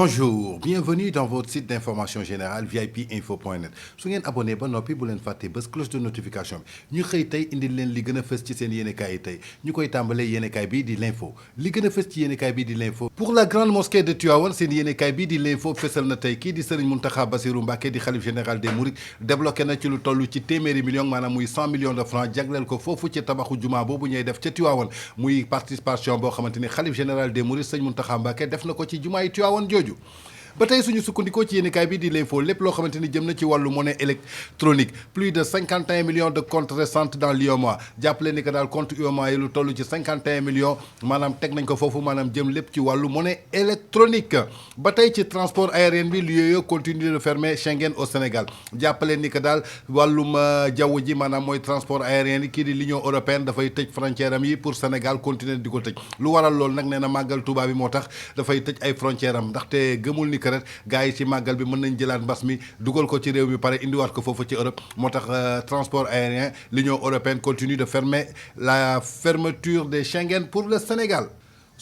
Bonjour, bienvenue dans votre site d'information générale vipinfo.net su ngeen abonné ba noppi bu leen fàtte bés cloche de notification bi ñu xëy tey indil leen li gën a fës ci seen yéenekaay yi tey ñu koy tàmbalee yéenekaay bii di l'info li gën a fës ci yéenekaay bii di l'info pour la grande mosquée de Tivaouane seen yéenekaay bii di l'info fësal na tey kii di Serigne Mountakha Bassirou Mbacké di xalif général des Mourides débloqué na ci lu toll ci téeméeri millions maanaam muy 100 millions de francs jagleel ko foofu ci tabaxu jumaa boobu ñuy def ca Tivaouane muy participation boo xamante ni xalif général des Mourides Serigne Mountakha Mbacké def na ko ci jumaa yi Tivaouane jooju ba tey suñu sukkandikoo ci yéenekaay bi di l'info lépp loo xamante ni jëm na ci wàllu monnaie électronique plus de 51 millions de comptes récents dans l'UEMOA jàppale ni que daal compte UEMOA yi lu toll ci 51 millions maanaam teg nañ ko foofu maanaam jëm lépp ci wàllu monnaie électronique ba tey ci transport aérien bi l'UE continue de fermer Schengen au Sénégal jàppale ni que daal wàllum jaww ji maanaam mooy transport aérien yi kii di l'Union européenne dafay tëj frontière am yi pour Sénégal continuer di ko tëj lu waral loolu nag nee na màggal Tuubaa bi moo tax dafay tëj ay frontière am ndaxte gëmul ni ret gars yi ci màggal bi mën nañ jëlaat mbas mi dugal ko ci réew mi pare indiwaat ko foofu ci Europe moo tax transport aérien l'Union européenne continue de fermer la fermeture des Schengen pour le Sénégal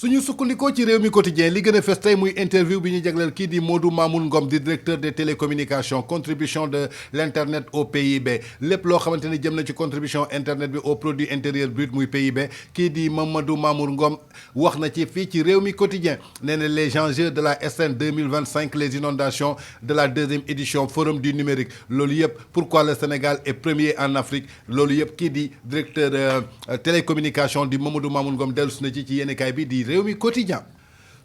suñu sukkandikoo ci réew mi quotidien li gën a fës tey muy interview bi ñu jagleel kii di Modou Mamoun Ngom di directeur des télécommunications contribution de l'internet au PIB lépp loo xamante ni jëm na ci contribution internet bi au produit intérieur brut muy PIB kii di Mamadou Mamoun Ngom wax na ci fii ci réew mi quotidien nee na les enjeux de la SN 2025 les inondations de la deuxième édition forum du numérique loolu yëpp pourquoi le Sénégal est premier en Afrique loolu yëpp kii di directeur télécommunication di Mamadou Mamoun Ngom dellusi na ci yéenekaay bi di réew mi quotidien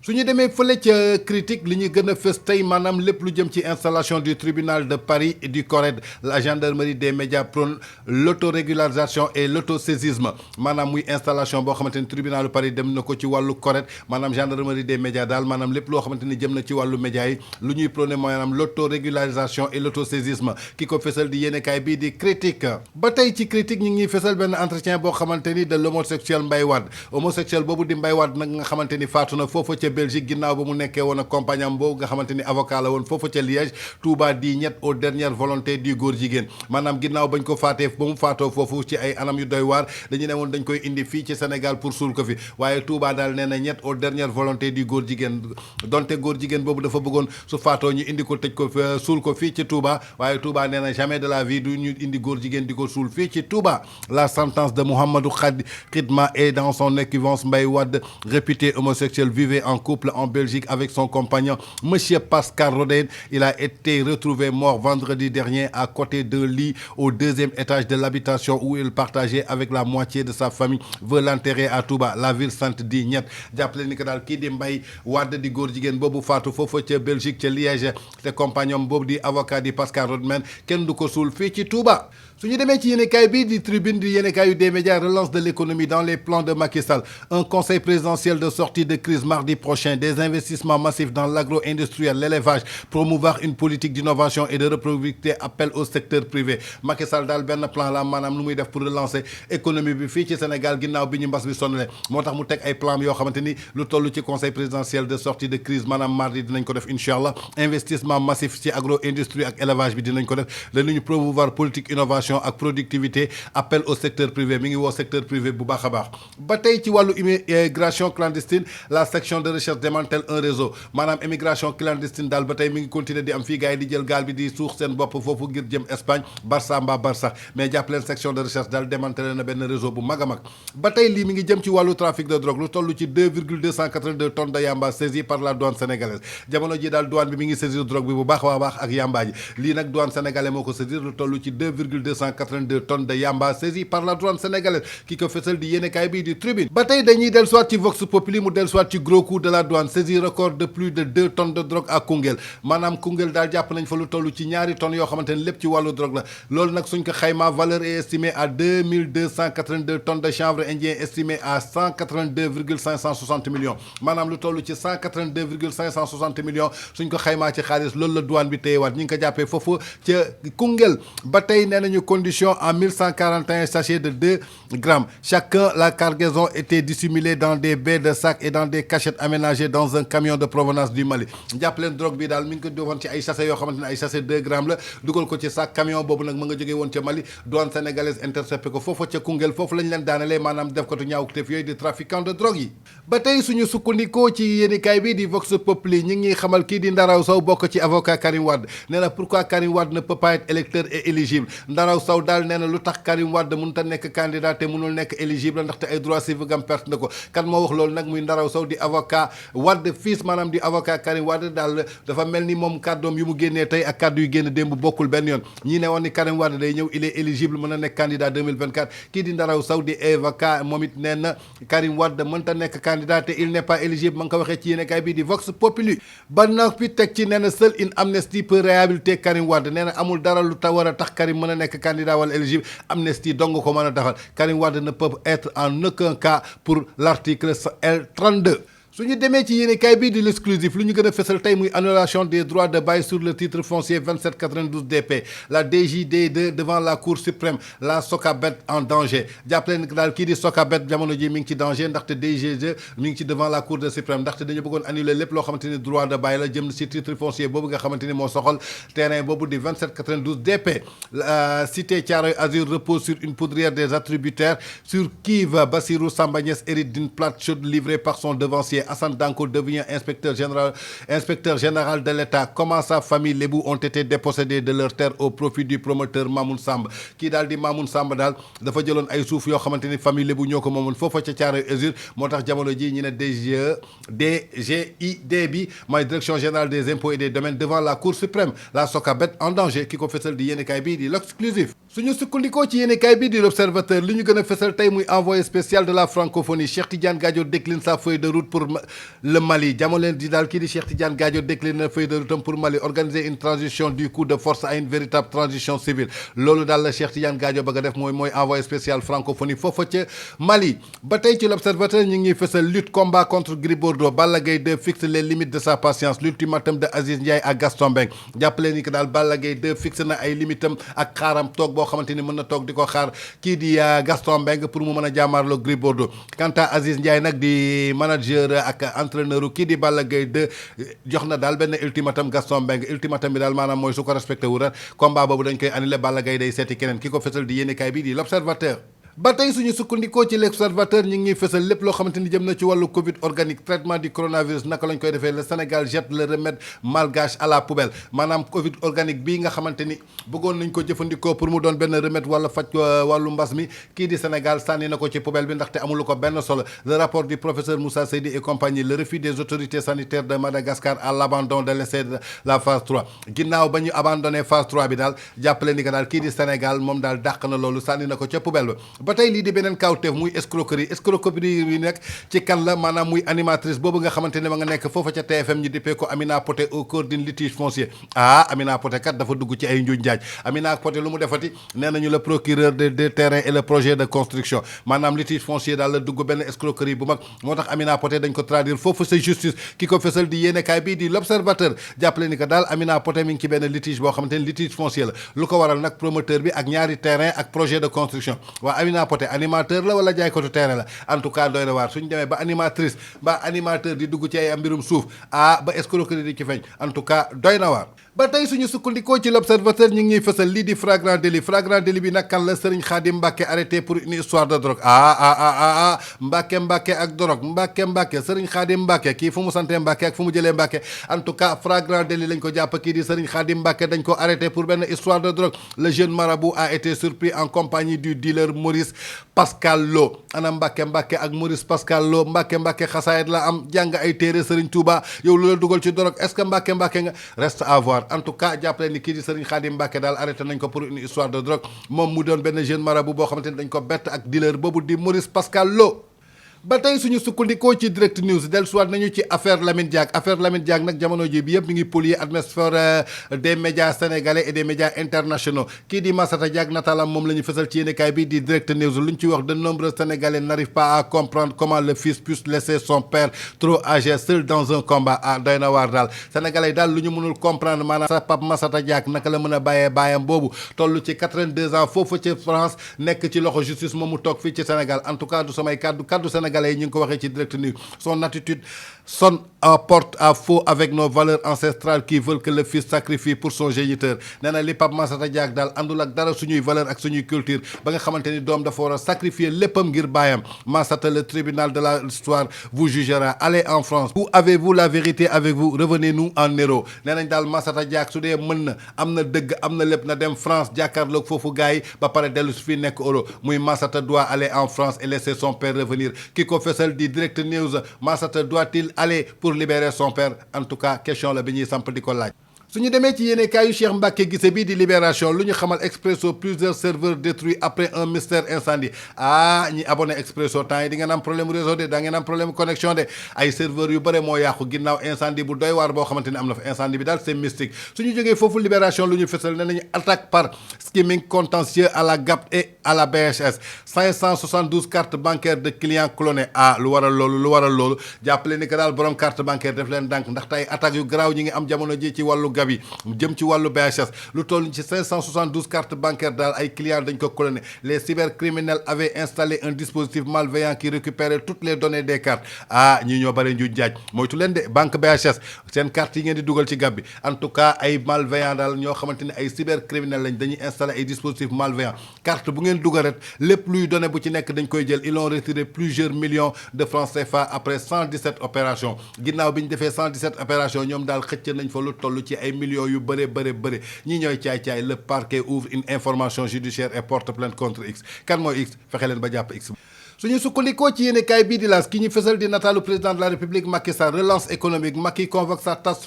su ñu demee fële ca critique li ñu gën a fës tey maanaam lépp lu jëm ci installation du tribunal de Paris et du CORED la gendarmerie des médias prône l'autorégularisation et l'autosaisisme maanaam muy installation boo xamante ni tribunal de Paris dem na ko ci wàllu CORED maanaam gendarmerie des médias daal maanaam lépp loo xamante ni jëm na ci wàllu médias yi lu ñuy prôné maanaam l'autorégularisation et l'autosaisisme ki ko fësal di yéenekaay bii di critique ba tey ci critique ñu ngi fësal benn entretien boo xamante ni de l'homosexuel Mbaye Wade homosexuel boobu di Mbaye Wade nag nga xamante ni faatu na foofu ca Belgique ginnaaw ba mu nekkee woon ak compagnie am boobu nga xamante ni avocat la woon foofu ca Liège Touba di ñett aux dernières volontés du góor jigéen maanaam ginnaaw bañ ko faatee ba mu faatoo foofu ci ay anam yu doy waar dañu ne woon dañ koy indi fii ci Sénégal pour suul ko fi waaye Touba daal nee na ñett aux dernières volontés du góor jigéen donte góor jigéen boobu dafa bëggoon su faatoo ñu indi ko tëj ko suul ko fii ci Touba waaye Touba nee na jamais de la vie du ñu indi góor jigéen di ko suul fii ci Touba la sentence de Mouhamadou Khidma est dans son équivalence Mbaye Wade réputé homosexuel vivait en couple en Belgique avec son compagnon Monsieur Pascal Rodin. Il a été retrouvé mort vendredi dernier à côté d'un lit au deuxième étage de l'habitation où il partageait avec la moitié de sa famille. Veut l'enterrer à Touba la ville sainte di ñett jàppale ni que daal kii di Mbaye Wade di góor jigéen boobu faatu foofu ca Belgique ca Liège te compagnon boobu di avocat di Pascal Rodman kenn du ko suul fii ci Touba. su ñu demee ci yéenekaay bi di tribune di yéenekaay yu des médias relance de l'économie dans les plans de Macky Sall un conseil présidentiel de sortie de crise mardi prochain des investissements massifs dans l'agro-industriel l'élevage promouvoir une politique d'innovation et de reproductivité appel au secteur privé Macky Sall daal benn plan la maanaam lu muy def pour relancer économie bi fii ci Sénégal ginnaaw bi ñu mbas bi sonale moo tax mu teg ay plan yoo xamante ni lu toll ci conseil présidentiel de sortie de crise maanaam mardi dinañ ko def incha allah investissement massif ci agro-industrie ak élevage bi dinañ ko def danañu promouvoir politique innovation ak productivité appel au secteur privé mi ngi woo secteur privé bu baax a baax ba tey ci wàllu immigration clandestine la section de recherche démantèle un réseau maanaam immigration clandestine daal ba tey mi ngi continuer di am fii gars yi di jël gaal bi di suux seen bopp foofu ngir jëm Espagne Barça mbaa Barsax mais jàpp leen section de recherche daal démantèle na benn réseau bu mag a mag ba tey lii mi ngi jëm ci wàllu trafic de drogue lu toll ci 2,282 tonnes de yamba saisies par la douane sénégalaise jamono ji daal douane bi mi ngi saisir drogue bi bu baax a baax ak yamba ji lii nag douane sénégalais moo ko saisir lu toll ci 2,282 tonnes de yamba saisies par la douane sénégalaise ki ko fësal di yéenekaay bii di tribune ba tey dañuy del soit ci Vox Populi mu del soit ci gros coup de la douane saisie record de plus de 2 tonnes de drogue à Koungheul maanaam Koungheul daal jàpp nañ fa lu toll ci ñaari tonnes yoo xamante ne lépp ci wàllu drogue la loolu nag suñ ko xayma valeur est estimée à 2282 tonnes de chanvre indien estimé à 182,560 millions maanaam lu toll ci 182,560 millions suñ ko xaymaa ci xaalis loolu la douane bi téyewaat ñi ngi ko jàppee foofu ca Koungheul ba tey nee nañu condition en 1141 sachets de 2 grammes chacun la cargaison était dissimulée dans des baies de sacs et dans des cachettes aménagées aménagé dans un camion de provenance du Mali jàpp leen drogue bi daal mi ngi ko defoon ci ay sachet yoo xamante ne ay sachet 2 grammes la dugal ko ci sac camion boobu nag ma nga jógee woon ca Mali douane sénégalaise intercepté ko foofa ca Koungheul foofu lañ leen daanalee maanaam def ko tu ñaawteef yooyu di trafiquant de drogue yi ba tey suñu sukkandikoo ci yéenikaay bi di Vox Populi ñi ngi xamal kii di Ndaraw Sow bokk ci avocat Karim Wade nee na pourquoi Karim Wade ne peut pas être électeur et éligible Ndaraw Sow daal nee na lu tax Karim Wade mënut a nekk candidat te mënul nekk éligible ndaxte ay droits civiques am perte na ko kan moo wax loolu nag muy Ndaraw Sow di avocat Wade fils maanaam di avocat Karim Wade daal dafa mel ni moom kàddoom yu mu génnee tey ak kàddu yu génn démb bokkul benn yoon ñii ne woon ni Karim Wade day ñëw il est éligible mën a nekk candidat 2024 kii di Ndaraw Sow di avocat moom it nee na Karim Wade mënta nekk candidat te il n'est pas éligible ma nga ko waxee ci yéenekaay bii di Vox Populi ba noppi teg ci nee na seule une amnistie peut réhabiliter Karim Wade nee na amul dara lu war a tax Karim mën a nekk candidat wala éligible amnistie dong ko mën a defal Karim Wade ne peut être en aucun cas pour l'article L32 su ñu demee ci yéenekaay bii di l'exclusif lu ñu gën a fësal tey muy annulation des droits de bail sur le titre foncier 2792 DP la DJD2 devant la cour suprême la Socabet en danger jàppale ni daal kii di Socabet jamono ji mi ngi ci danger ndaxte DG2 mi ngi ci devant la cour de suprême ndaxte dañu bëggoon annuler lépp loo xamante ni droit de bail la jëm ci titre foncier boobu nga xamante ni moo soxal terrain boobu di 2792 DP la cité Thiaroye Azur repose sur une poudrière des attributaires sur qui va Bassirou Samba Niasse hérite d'une plate chaude livrée par son devancier Assane Danko devient inspecteur général de l'État. Comment sa famille lébou ont été dépossédés de leur terre au profit du promoteur Mamoun Samb kii daal di Mamoun Samb daal dafa jëloon ay suuf yoo xamante ni famille lébou ñoo ko moomoon foofa ca Thiaroye Azur moo tax jamono ji ñu ne DGID bi mooy direction générale des impôts et des domaines devant la cour suprême la Socabet en danger ki ko fesal di yéenekaay bii di l'exclusif suñu sukkandikoo ci yéenekaay bii di l'observateur li ñu gën a fesal tey muy envoyé spécial de la francophonie Cheikh Tidiane Gadio décline sa feuille de route pour le Mali jamono leen di daal kii di Cheikh Tidiane Gadio décline na feuille de route pour Mali organiser une transition du coup de force à une véritable transition civile loolu daal la Cheikh Tidiane Gadio bëgg a def mooy envoyé spécial francophonie foofa ca Mali ba tey ci l'observateur ñu ngi fësal lutte combat contre Gris Bordeaux Balla Gaye 2 fixe les limites de sa patience l'ultimatum de Aziz Ndiaye ak Gaston Mbengue jàppale ni que daal Balla Gaye 2 fixe na ay limitam ak xaaram toog boo xamante ni mën na toog di ko xaar kii di Gaston Mbengue pour mu mën a jàmmaarloo Gris Bordeaux quant à Aziz Ndiaye nag di manager ak entraîneur kii di Balla Gaye 2 jox na daal benn ultimatum Gaston Mbengue ultimatum bi daal maanaam mooy su ko respecté wu rek combat boobu dañ koy annulé Balla Gaye day seeti keneen ki ko fesal di yéenekaay bi di l'observateur ba tey suñu sukkandikoo ci l'observateur ñu ngi fësal lépp loo xamante ni jëm na ci wàllu Covid organique traitement du coronavirus naka lañ koy defee le Sénégal jette le remède malgache à la poubelle maanaam Covid organique bii nga xamante ni bëggoon nañ ko jëfandikoo pour mu doon benn remède wala faj wàllu mbas mi kii di Sénégal sànni na ko ci poubelle bi ndaxte amulu ko benn solo le rapport du professeur Moussa Seydi et compagnie le refus des autorités sanitaires de Madagascar à l'abandon de l'essai de la phase 3 ginnaaw ba ñu abandonné phase 3 bi daal jàppale ni que daal kii di Sénégal moom daal dàq na loolu sànni na ko ca poubelle ba ba tey lii di beneen kawteef muy escroquerie bi nekk ci kan la maanaam muy animatrice boobu nga xamante ne ma nga nekk foofa ca TFM ñu dippee ko Amina Poté au cœur d'un litige foncier Amina Poté kat dafa dugg ci ay njuuj njaaj Amina Poté lu mu defati nee nañu le procureur des terrains et le projet de construction maanaam litige foncier daal la dugg benn escroquerie bu mag moo tax Amina Poté dañ ko traduire foofu sa justice ki ko fesal di yéenekaay bii di l'observateur jàppale ni que daal Amina Poté mi ngi ci benn litige boo xamante ne litige foncier la lu ko waral nag promoteur bi ak ñaari terrain ak projet de construction waa Amina Poté animateur la wala jaaykatu terrain la en tout cas doy na waar suñu demee ba animatrice ba animateur di dugg ci ay mbirum suuf ba escroquerie di ci feeñ en tout cas doy na waar ba tey suñu sukkandikoo ci l'observateur ñu ngi fësal lii di flagrant délit bi nag kan la Serigne Khadim Mbacké arrêté pour une histoire de drogue Mbacké ak drogue Mbacké Serigne Khadim Mbacké kii fu mu sante Mbacké ak fu mu jëlee Mbacké en tout cas flagrant délit lañ ko jàpp kii di Serigne Khadim Mbacké dañ ko arrêté pour benn histoire de drogue le jeune marabout a été surpris en compagnie du dealer Maurice Pascal Lo ana Mbacké ak Maurice Pascal Lo Mbacké xasaayit la am jàng ay téere Serigne Touba yow lu la dugal ci drogue est-ce que Mbacké nga reste à voir en tout cas jàppale ni kii di Serigne Khadim Mbacké daal arrêté nañ ko pour une histoire de drogue moom mu doon benn jeune marabout boo xamante ni dañ ko bett ak dealer boobu di Maurice Pascal Lo ba tey suñu sukkandikoo ci direct news dellusiwaat nañu ci affaire Lamine Diack nag jamono ji bi yëpp mi ngi polluer atmosphère des médias sénégalais et des médias internationaux kii di Massata Diack nataalam moom la ñu fësal ci yéenekaay bi di direct news lu ñu ci wax de nombreux sénégalais n'arrivent pas à comprendre comment le fils puisse laisser son père trop âgé seul dans un combat doy na waar daal sénégalais daal lu ñu mënul comprendre maanaam sa pap Massata Diack naka la mën a bàyyee baayam boobu toll ci 82 ans foofu ci France nekk ci loxo justice moom mu toog fii ci Sénégal en tout cas du samay kaddu Sénégal yi ñu ngi ko waxee ci direct news son attitude sonne en porte à faux avec nos valeurs ancestrales qui veulent que le fils sacrifie pour son géniteur nee na li Pape Massata Diack daal àndul ak dara suñuy valeur ak suñuy culture ba nga xamante ni doom dafa war a sacrifier léppam ngir baayam Massata le tribunal de l'histoire vous jugera allez en France où avez-vous la vérité avec vous revenez-nous en héros nee nañ daal Massata Diack su dee mën na am na dëgg am na lépp na dem France jàkkaarloog foofu gars yi ba pare dellu su fi nekk euro muy Massata doit aller en France et laisser son père revenir ki ko fesal di Direct News Massata doit-il aller pour libérer son père en tout cas question la bi ñuy samp di ko laaj suñu demee ci yéene kaayu Cheikh Mbacké Guissé bii di Libération lu ñu xamal Expresso plusieurs serveurs détruits après un mystère incendie ñi abonné Expresso temps yi di ngeen am problème réseau de da ngeen am problème connexion de ay serveurs yu bëre moo yàqu ginnaaw incendie bu doy waar boo xamante ni am na fa incendie bi daal c'est mystique suñu jógee foofu Libération lu ñu fësal ne nañu attaque par skimming contentieux à la GAP et à la BHS 572 cartes bancaires de clients clonés lu waral loolu jàppale ni que daal borom carte bancaire def leen dànk ndax tey attaques yu garaaw ñi ngi am jamono ji ci wàllu gab yi jëm ci wàllu BHS lu toll ci 572 cartes bancaires daal ay clients dañ ko cloné les cybercriminels avaient installé un dispositif malveillant qui récupérait toutes les données des cartes ñii ñoo bare njuuj jaaj moytu leen de banque BHS seen carte yi ngeen di dugal ci gab bi en tout cas ay malveillant daal ñoo xamante ne ay cybercriminels lañ dañuy installé ay dispositifs malveillants carte bu ngeen dugal rek lépp luy donné bu ci nekk dañ koy jël ils ont retiré plusieurs millions de francs CFA après 117 opérations ginnaaw bi ñu defee 117 opérations ñoom daal xëcc nañ fa lu toll ci ay millions yu bëre ñii ñooy caay-caay le parquet ouvre une information judiciaire et porte plainte contre X kan mooy X fexe leen ba jàpp X suñu sukkandikoo ci yéene kaay bii di laas ki ñu fësal di nataalu président de la république Macky Sall relance économique Macky convoque sa task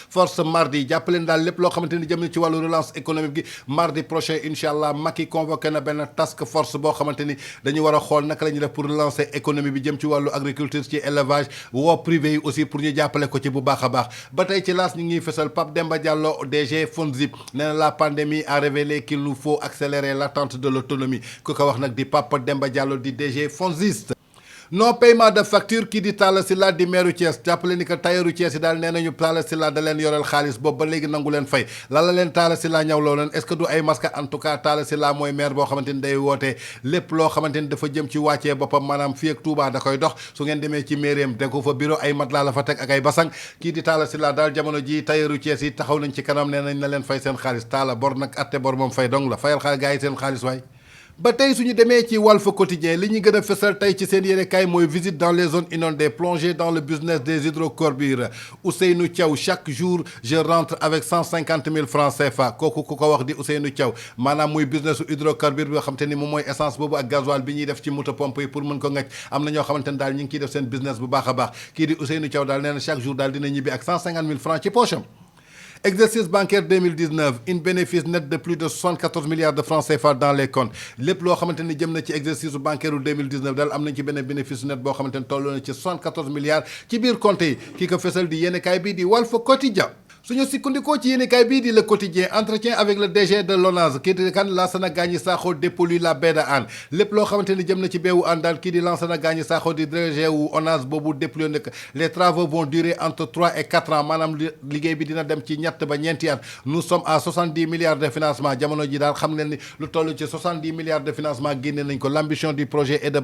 force mardi jàppaleen daal lépp loo xamante ni jëm na ci wàllu relance économique gi mardi prochain incha allah Macky convoqué na benn task force boo xamante ni dañu war a xool naka la ñuy def pour relancer économie bi jëm ci wàllu agriculture ci élevage woo privé yi aussi pour ñu jàppale ko ci bu baax a baax ba tey ci laas ñu ngi fësal Pape Demba Diallo DG FONGIP nee na la pandémie a révélé qu'il nous faut accélérer l'attente de l'autonomie ku ko wax nag di Pape Demba Diallo di DG FONGIP non paiement de facture kii di Talla Sylla di meeru Thiès jàppale ni que tailleuru Thiès yi daal nee nañu Talla Sylla da leen yoreel xaalis boobu ba léegi nangu leen fay lan la leen Talla Sylla ñawloo leen est-ce que du ay masque en tout cas Talla Sylla mooy maire boo xamante ni day wootee lépp loo xamante ni dafa jëm ci wàccee boppam maanaam fii ak Touba da koy dox su ngeen demee ci mairie am ko fa bureau ay matelas la fa teg ak ay basang kii di Talla Sylla daal jamono ji tailleuru Thiès yi taxaw nañ ci kanam nee nañ na leen fay seen xaalis Talla bor nag atte bor moom fay dong la fayal xaalis gars yi seen xaalis waay ba tey suñu demee ci Walf Quotidien li ñu gën a fësal tey ci seen yéenekaay mooy visite dans les zones inondées plongée dans le business des hydrocarbures Ousseynou Thiaw chaque jour je rentre avec 150 000 francs CFA kooku ku ko wax di Ousseynou Thiaw maanaam muy business hydrocarbure bi nga xamante ni moom mooy essence boobu ak gasoil bi ñuy def ci moto pompe yi pour mën ko ngecc am na ñoo xamante ni daal ñu ngi ciy def seen business bu baax a baax kii di Ousseynou Thiaw daal nee na chaque jour daal dina ñibbi ak 150 000 francs ci poche am exercice bancaire 2019 une bénéfice net de plus de 74 milliards de francs CFA dans les comptes lépp loo xamante ni jëm na ci exercice bancaire u 2019 daal am nañ ci benn bénéfice net boo xamante ni tolloo na ci 74 milliards ci biir compte yi kii ko fesal di yéenekaay bii di Walf Quotidien suñu sukkandikoo ci yéenekaay bii di Le Quotidien entretien avec le DG de l'ONAS kii di kan Lansana Gagny Sakho dépollue la baie de Hann lépp loo xamante ni jëm na ci beewu Hann daal kii di Lansana Gagny Sakho di DG wu ONAS boobu dépollué na les travaux vont durer entre 3 et 4 ans maanaam liggéey bi dina dem ci ñett ba ñeenti at nous sommes à 70 milliards de financement jamono ji daal xam leen ni lu toll ci 70 milliards de financement génne nañ ko l'ambition du projet est de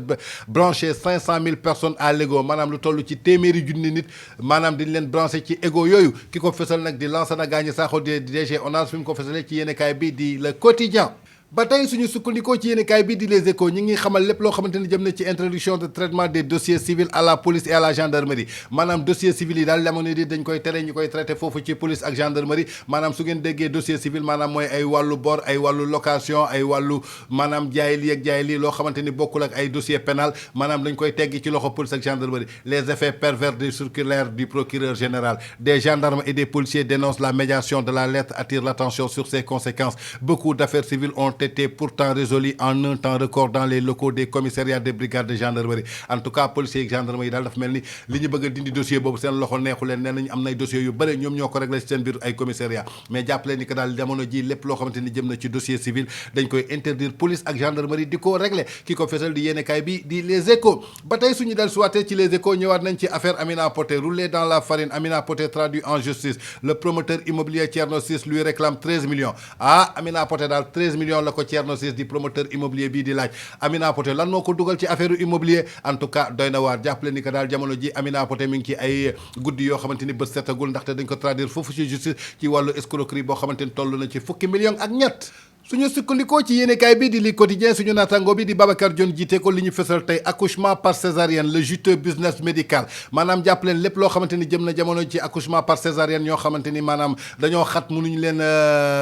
brancher 500 000 personnes à l'ego maanaam lu toll ci téeméeri junni nit maanaam diñ leen branché ci ego yooyu ki ko fësal nag di Lansana Gagny Sakho di DG ONAS fi mu ko fësalee ci yéenekaay bi di Le Quotidien ba tey suñu sukkandikoo ci yéenekaay bi di Les Échos ñi ngi xamal lépp loo xamante ni jëm na ci introduction de traitement des dossiers civils à la police et à la gendarmerie maanaam dossier civil yi daal jamono di dañ koy tere ñu koy traité foofu ci police ak gendarmerie maanaam su ngeen déggee dossier civil maanaam mooy ay wàllu bor ay wàllu location ay wàllu maanaam jaay lii ak jaay lii loo xamante ni bokkul ak ay dossier pénal maanaam dañ koy teggi ci loxo police ak gendarmerie les effets pervers des circulaires du procureur général des gendarmes et des policiers dénoncent la médiation de la lettre attire l'attention sur ses conséquences beaucoup d'affaires civiles ont été pourtant résolu en un temps record dans les locaux des commissariats des brigades de gendarmerie en tout cas policiers yi gendarmerie yi daal dafa mel ni li ñu bëgg a dindi dossier boobu seen loxo neexu leen nee nañ am nay dossiers yu bëri ñoom ñoo ko réglé ci seen biir ay commissariat mais jàpp leen ni que daal jamono ji lépp loo xamante ni jëm na ci dossier civil dañ koy interdire police ak gendarmerie di ko réglé ki ko fesal di yéenekaay bi di Les Échos ba tey suñu del suwaatee ci Les Échos ñëwaat nañ ci affaire Amina Poté roulé dans la farine Amina Poté traduit en justice le promoteur immobilier Thierno Ciss lui réclame 13 millions Amina Poté daal 13 millions la ko Thierno Ciss di promoteur immobilier bii di laaj Amina Poté lan moo ko dugal ci affaire immobilier en tout cas doy na waar jàppale ni que daal jamono ji Amina Poté mi ngi ci ay guddi yoo xamante ni bët setagul ndaxte dañ ko traduire foofu ci justice ci wàllu escroquerie boo xamante ni toll na ci fukki millions ak ñett suñu sukkandikoo ci yéenekaay bi di li quotidien suñu naataango bi di Babacar Dione jiite ko li ñu fësal tey accouchement par césarienne le juteux business médical maanaam jàpp leen lépp loo xamante ni jëm na jamono ci accouchement par césarienne ñoo xamante ni maanaam dañoo xat mënuñu leen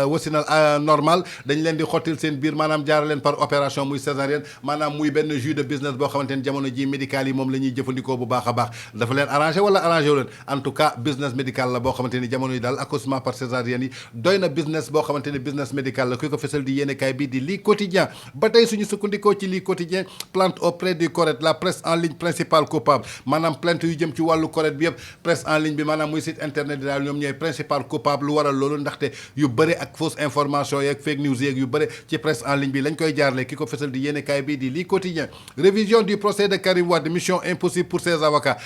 wasinal normal dañ leen di xottil seen biir maanaam jaara leen par opération muy césarienne maanaam muy benn jus de business boo xamante ni jamono ji médical yi moom la ñuy jëfandikoo bu baax a baax dafa leen arrangé wala arrangé wu leen en tout cas business médical la boo xamante ni jamono yi daal accouchement par césarienne yi doy na business boo xamante ni business médical la kuy ko fësal di yéenekaay bi di lii quotidien ba tey suñu sukkandikoo ci lii quotidien plainte auprès du CORED la presse en ligne principale coupable maanaam plainte yu jëm ci wàllu CORED bi yëpp presse en ligne bi maanaam muy site internet bi daal ñoom ñooy principal coupable lu waral loolu ndaxte yu bëre ak fausse information yeeg fake news yeeg yu bëre ci presse en ligne bi lañ koy jaarle ki ko fësal di yéenekaay bi di lii quotidien révision du procès de Karim Wade mission impossible pour ses avocats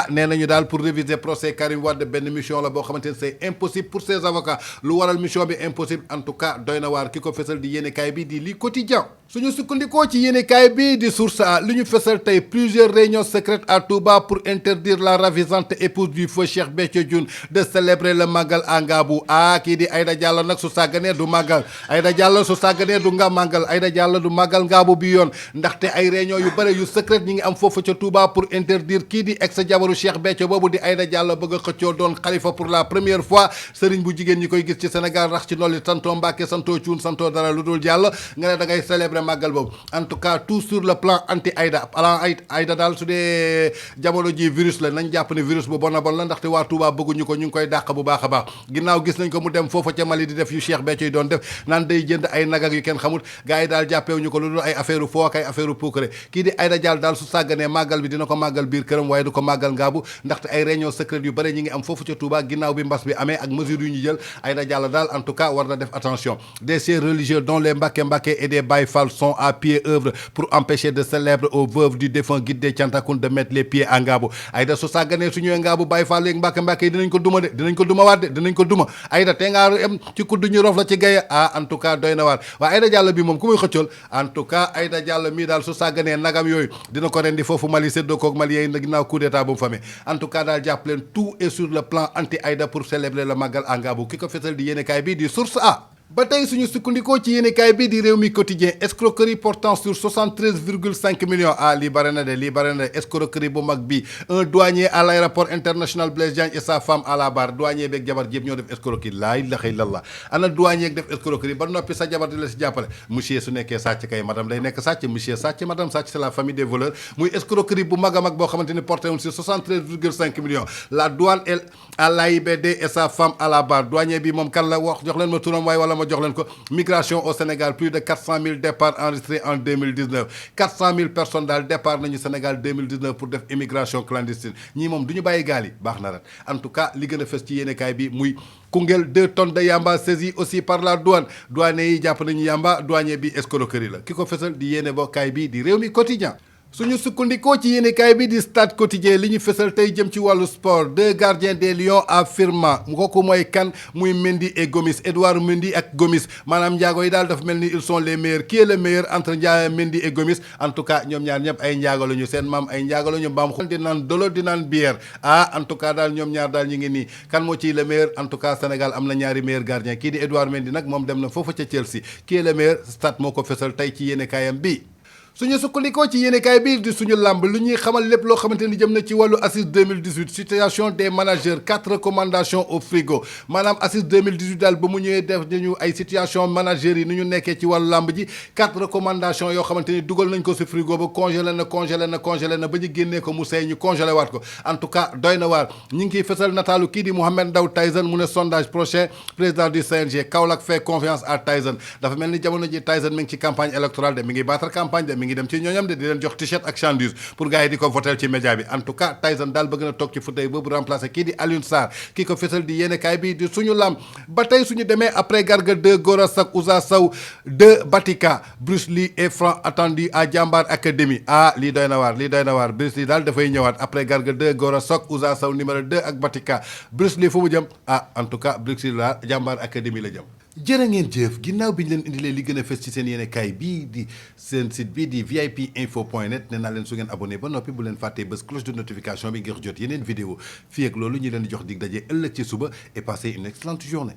nee nañu daal pour réviser procès Karim Wade benn mission la boo xamante ne c'est impossible pour ses avocats lu waral mission bi impossible en tout cas doy na waar ki ko fësal di yéenekaay bi di lii quotidien suñu sukkandikoo ci yéenekaay bi di source a li ñu fësal tey plusieurs réunions secrètes à Touba pour interdire la ravissante épouse du feu Cheikh Béthio Thioune de célébrer le Magal à Ngabou kii di Aïda Diallo nag su sàgganee du màggal Aïda Diallo su sàgganee du nga màggal Aïda Diallo du màggal Ngabou bi yoon ndaxte ay réunions yu bëre yu secrètes ñi ngi am foofu ca Touba pour interdire kii di ex jabaru Cheikh Béthio boobu di Aïda Diallo bëgg a xëccoo doon xalifa pour la première fois sëriñ bu jigéen ñi koy gis ci Sénégal rax ci nolli santoo Mbàkke santoo Thioune santoo dara lu dul Diallo nga ne da ngay célébrer màggal boobu en tout cas tout sur le plan anti Aïda plan Aïda daal su dee jamono ji virus la nañ jàpp ne virus bu bon a bon la ndaxte waa Touba bëgguñu ko ñu ngi koy dàq bu baax a baax ginnaaw gis nañ ko mu dem foofa ca Mali di def yu Cheikh Béthio yi doon def naan day jënd ay nag ak yu kenn xamul gars yi daal jàppeewuñu ko lu dul ay affaire foo ak ay affaire puukare kii di Aïda Diallo daal su sàgganee màggal bi dina ko màggal biir këram waaye du ko màggal Ngaabu ndaxte ay réunion secrète yu bëri ñi ngi am foofu ca Touba ginnaaw bi mbas bi amee ak mesures yu ñu jël Aïda Diallo daal en tout cas war na def attention des chefs religieux dont les Mbacké et des Baye Fall sont à pied œuvre pour empêcher de célébrer aux veuves du défunt guide des Thiantakoun de mettre les pieds à Ngabou Aïda su sàgganee su ñëwee Ngabou Baye Fall léegi Mbacké yi dinañ ko duma de dinañ ko duma waat de dinañ ko duma Aïda te ngaa am ci kuddu ñu rof la ci gaye en tout cas doy na waar waaye Aïda Diallo bi moom ku muy xëccool en tout cas Aïda Diallo mii daal su sàgganee nagam yooyu dina ko rendi foofu Mali séddoo koog Mali yi ginnaaw coup d'état bu mu famee en tout cas daal jàpp leen tout est sur le plan anti Aïda pour célébrer le Magal à Ngabou ki ko fesal di yéenekaay bi di source a ba tey suñu sukkandikoo ci yéenekaay bi di réew mi quotidien escroquerie portant sur 73,5 millions lii bare na de escroquerie bu mag bi un douanier à l'aéroport international Blaise Diagne et sa femme à la barre douanier beeg jabar jépp ñoo def escroquerie laa ilaha illallah ana douanier def escroquerie ba noppi sa jabar di la si jàppale monsieur su nekkee sàcc kay madame day nekk sàcc monsieur sàcc madame sàcc c'est la famille des voleurs muy escroquerie bu mag a mag boo xamante ni porté wul sur 73,5 millions la douane à l'AIBD et sa femme à la barre douanier bi moom kan la wax jox leen ma turam waaye wala ma jox leen ko migration au Sénégal plus de 400 000 départs enregistrés en 2019 400 000 personnes daal départ nañu Sénégal 2019 pour def immigration clandestine ñii moom du ñu bàyyi gaal yi baax na ret en tout cas li gën a fës ci yéenekaay bi muy Koungheul 2 tonnes de yamba saisies aussi par la douane douanier yi jàpp nañu yamba douanier bi escroquerie la ki ko fësal di yéene bokkaay bi di réew mi quotidien suñu sukkandikoo ci yéenekaay bi di stade quotidien li ñu fësal tey jëm ci wàllu sport deux gardiens des Lions affirment kooku mooy kan muy Mendy et Gomis Edouard Mendy ak Gomis maanaam njaago yi daal dafa mel ni ils sont les meilleurs qui est le meilleur entre Mendy et Gomis en tout cas ñoom ñaar ñëpp ay njaago lañu seen maam ay njaago lañu mbaam xol di naan dolo di naan bière en tout cas daal ñoom ñaar daal ñu ngi nii kan moo ciy le meilleur en tout cas Sénégal am na ñaari meilleur gardien kii di Edouard Mendy nag moom dem na foofu ca Chelsea qui est le meilleur stade moo ko fësal tey ci yéenekaayam bi suñu sukkandikoo ci yéenekaay bi di suñu làmb lu ñuy xamal lépp loo xamante ni jëm na ci wàllu assise 2018 situation des managers 4 recommandations au frigo maanaam assise 2018 daal ba mu ñëwee def nañu ay situation managers yi ni ñu nekkee ci wàllu làmb ji 4 recommandations yoo xamante ni dugal nañ ko si frigo ba congelé na ba ñu génnee ko mu seey ñu congelé waat ko en tout cas doy na waar ñu ngi kiy fësal nataalu kii di Mohamed Ndao Tyson mu ne sondage prochain président du CNG Kaolack fait confiance à Tyson dafa mel ni jamono ji Tyson mi ngi ci campagne électorale de mi ngi battre campagne de mi ngi dem ci ñooñam de di leen jox t-shirt ak chandeuse pour gars yi di ko voter ci média bi en tout cas Tyson daal bëgg na toog ci fauteuil boobu remplacer kii di Alioune Sarr kii ko fësal di yéenekaay bi di suñu lam ba tey suñu demee après Garga 2 Gora Sock Ouza Sow 2 Batika Bruce Lee et Franc attendu à Jambar Academy lii doy na waar Bruce Lee daal dafay ñëwaat après Garga 2 Gora Sock Ouza Sow numéro 2 ak Batika Bruce Lee fu mu jëm en tout cas Bruce Lee la Jambar Academy la jëm jërë ngeen jëf ginnaaw bi ñu leen indilee li gën a fës ci seen yéenekaay bii di seen site bii di vipinfo.net nee naa leen su ngeen abonné ba noppi bu leen fàttee bés cloche de notification bi ngir jot yeneen vidéo fii ak loolu ñu leen di jox dig daje ëllëg ci suba et passez une excellente journée.